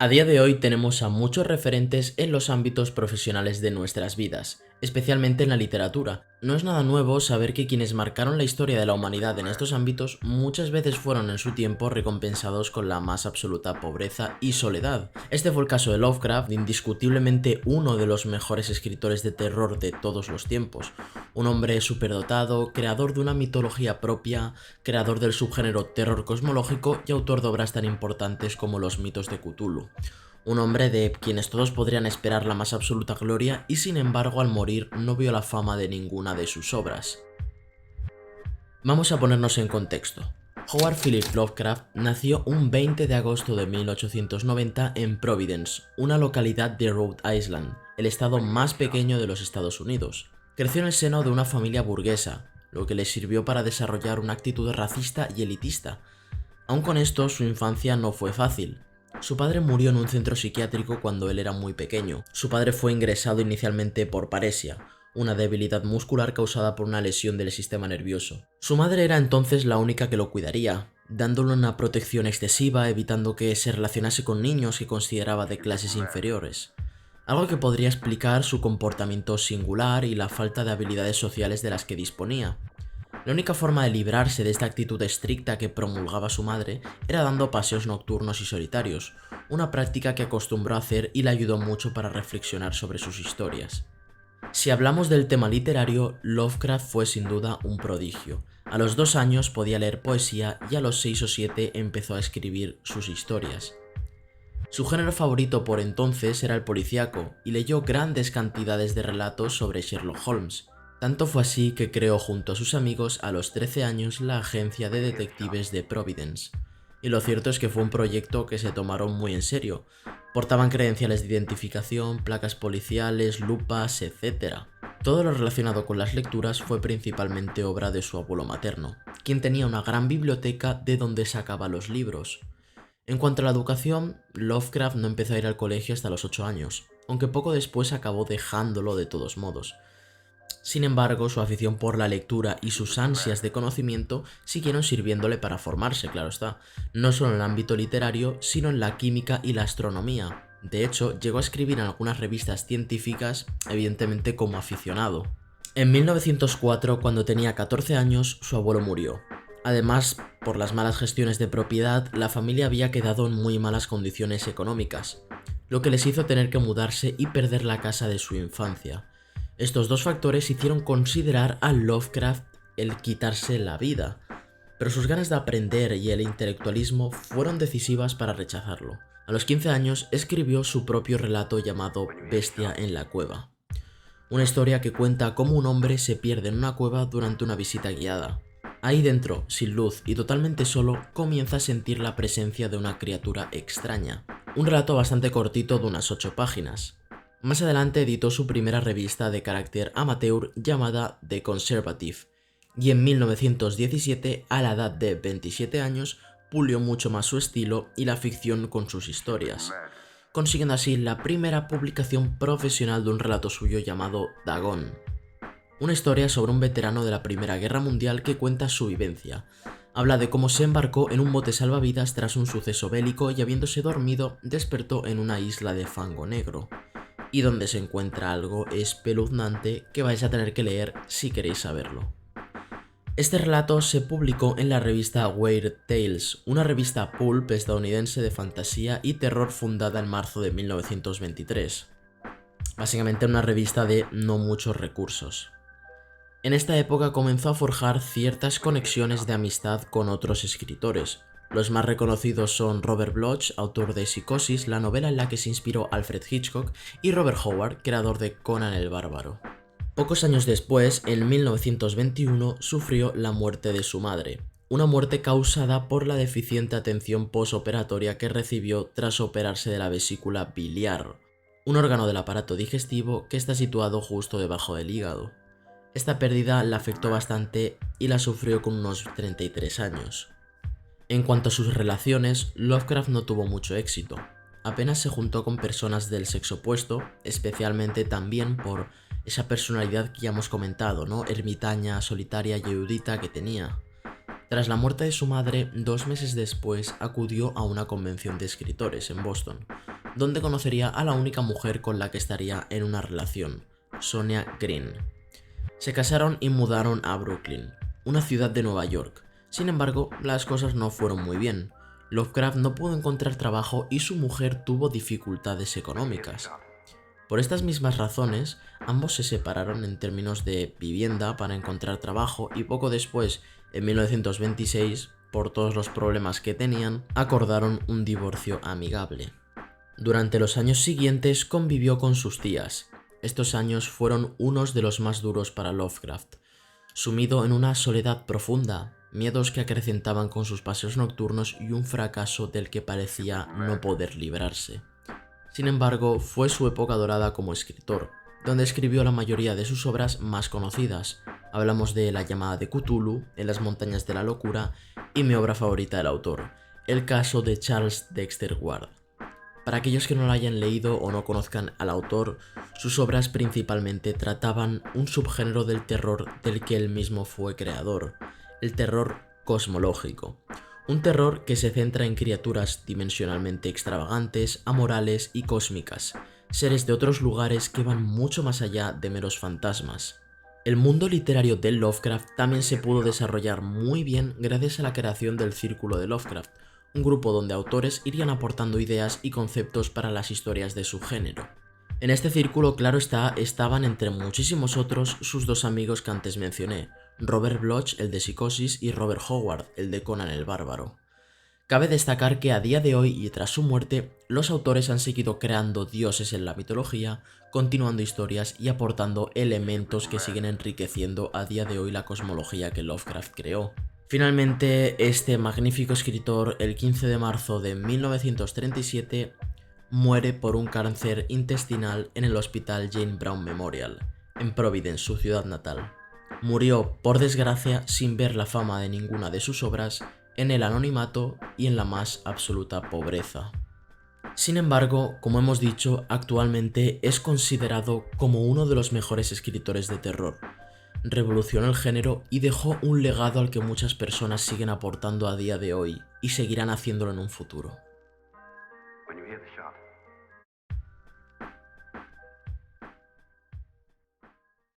A día de hoy tenemos a muchos referentes en los ámbitos profesionales de nuestras vidas, especialmente en la literatura. No es nada nuevo saber que quienes marcaron la historia de la humanidad en estos ámbitos muchas veces fueron en su tiempo recompensados con la más absoluta pobreza y soledad. Este fue el caso de Lovecraft, indiscutiblemente uno de los mejores escritores de terror de todos los tiempos. Un hombre superdotado, creador de una mitología propia, creador del subgénero terror cosmológico y autor de obras tan importantes como los mitos de Cthulhu. Un hombre de quienes todos podrían esperar la más absoluta gloria y sin embargo al morir no vio la fama de ninguna de sus obras. Vamos a ponernos en contexto. Howard Philip Lovecraft nació un 20 de agosto de 1890 en Providence, una localidad de Rhode Island, el estado más pequeño de los Estados Unidos. Creció en el seno de una familia burguesa, lo que le sirvió para desarrollar una actitud racista y elitista. Aun con esto, su infancia no fue fácil. Su padre murió en un centro psiquiátrico cuando él era muy pequeño. Su padre fue ingresado inicialmente por paresia, una debilidad muscular causada por una lesión del sistema nervioso. Su madre era entonces la única que lo cuidaría, dándole una protección excesiva, evitando que se relacionase con niños que consideraba de clases inferiores. Algo que podría explicar su comportamiento singular y la falta de habilidades sociales de las que disponía. La única forma de librarse de esta actitud estricta que promulgaba su madre era dando paseos nocturnos y solitarios, una práctica que acostumbró a hacer y le ayudó mucho para reflexionar sobre sus historias. Si hablamos del tema literario, Lovecraft fue sin duda un prodigio. A los 2 años podía leer poesía y a los 6 o 7 empezó a escribir sus historias. Su género favorito por entonces era el policíaco y leyó grandes cantidades de relatos sobre Sherlock Holmes. Tanto fue así que creó junto a sus amigos a los 13 años la agencia de detectives de Providence. Y lo cierto es que fue un proyecto que se tomaron muy en serio. Portaban credenciales de identificación, placas policiales, lupas, etc. Todo lo relacionado con las lecturas fue principalmente obra de su abuelo materno, quien tenía una gran biblioteca de donde sacaba los libros. En cuanto a la educación, Lovecraft no empezó a ir al colegio hasta los 8 años, aunque poco después acabó dejándolo de todos modos. Sin embargo, su afición por la lectura y sus ansias de conocimiento siguieron sirviéndole para formarse, claro está, no solo en el ámbito literario, sino en la química y la astronomía. De hecho, llegó a escribir en algunas revistas científicas, evidentemente como aficionado. En 1904, cuando tenía 14 años, su abuelo murió. Además, por las malas gestiones de propiedad, la familia había quedado en muy malas condiciones económicas, lo que les hizo tener que mudarse y perder la casa de su infancia. Estos dos factores hicieron considerar a Lovecraft el quitarse la vida, pero sus ganas de aprender y el intelectualismo fueron decisivas para rechazarlo. A los 15 años escribió su propio relato llamado Bestia en la cueva, una historia que cuenta cómo un hombre se pierde en una cueva durante una visita guiada. Ahí dentro, sin luz y totalmente solo, comienza a sentir la presencia de una criatura extraña. Un relato bastante cortito de unas 8 páginas. Más adelante editó su primera revista de carácter amateur llamada The Conservative, y en 1917, a la edad de 27 años, pulió mucho más su estilo y la ficción con sus historias, consiguiendo así la primera publicación profesional de un relato suyo llamado Dagon, una historia sobre un veterano de la Primera Guerra Mundial que cuenta su vivencia. Habla de cómo se embarcó en un bote salvavidas tras un suceso bélico y habiéndose dormido despertó en una isla de fango negro, y donde se encuentra algo espeluznante que vais a tener que leer si queréis saberlo. Este relato se publicó en la revista Weird Tales, una revista pulp estadounidense de fantasía y terror fundada en marzo de 1923. Básicamente una revista de no muchos recursos. En esta época comenzó a forjar ciertas conexiones de amistad con otros escritores. Los más reconocidos son Robert Bloch, autor de Psicosis, la novela en la que se inspiró Alfred Hitchcock, y Robert Howard, creador de Conan el Bárbaro. Pocos años después, en 1921, sufrió la muerte de su madre, una muerte causada por la deficiente atención posoperatoria que recibió tras operarse de la vesícula biliar, un órgano del aparato digestivo que está situado justo debajo del hígado. Esta pérdida la afectó bastante y la sufrió con unos 33 años. En cuanto a sus relaciones, Lovecraft no tuvo mucho éxito. Apenas se juntó con personas del sexo opuesto, especialmente también por esa personalidad que ya hemos comentado, ¿no? Ermitaña, solitaria y erudita que tenía. Tras la muerte de su madre, 2 meses después acudió a una convención de escritores en Boston, donde conocería a la única mujer con la que estaría en una relación, Sonia Green. Se casaron y mudaron a Brooklyn, una ciudad de Nueva York. Sin embargo, las cosas no fueron muy bien. Lovecraft no pudo encontrar trabajo y su mujer tuvo dificultades económicas. Por estas mismas razones, ambos se separaron en términos de vivienda para encontrar trabajo y poco después, en 1926, por todos los problemas que tenían, acordaron un divorcio amigable. Durante los años siguientes convivió con sus tías. Estos años fueron unos de los más duros para Lovecraft. Sumido en una soledad profunda, miedos que acrecentaban con sus paseos nocturnos y un fracaso del que parecía no poder librarse. Sin embargo, fue su época dorada como escritor, donde escribió la mayoría de sus obras más conocidas. Hablamos de La llamada de Cthulhu, En las montañas de la locura y mi obra favorita del autor, El caso de Charles Dexter Ward. Para aquellos que no lo hayan leído o no conozcan al autor, sus obras principalmente trataban un subgénero del terror del que él mismo fue creador, el terror cosmológico. Un terror que se centra en criaturas dimensionalmente extravagantes, amorales y cósmicas, seres de otros lugares que van mucho más allá de meros fantasmas. El mundo literario de Lovecraft también se pudo desarrollar muy bien gracias a la creación del Círculo de Lovecraft, un grupo donde autores irían aportando ideas y conceptos para las historias de su género. En este círculo, claro está, estaban entre muchísimos otros sus dos amigos que antes mencioné, Robert Bloch, el de Psicosis, y Robert Howard, el de Conan el Bárbaro. Cabe destacar que a día de hoy y tras su muerte, los autores han seguido creando dioses en la mitología, continuando historias y aportando elementos que siguen enriqueciendo a día de hoy la cosmología que Lovecraft creó. Finalmente, este magnífico escritor, el 15 de marzo de 1937, muere por un cáncer intestinal en el Hospital Jane Brown Memorial, en Providence, su ciudad natal. Murió, por desgracia, sin ver la fama de ninguna de sus obras, en el anonimato y en la más absoluta pobreza. Sin embargo, como hemos dicho, actualmente es considerado como uno de los mejores escritores de terror. Revolucionó el género y dejó un legado al que muchas personas siguen aportando a día de hoy y seguirán haciéndolo en un futuro.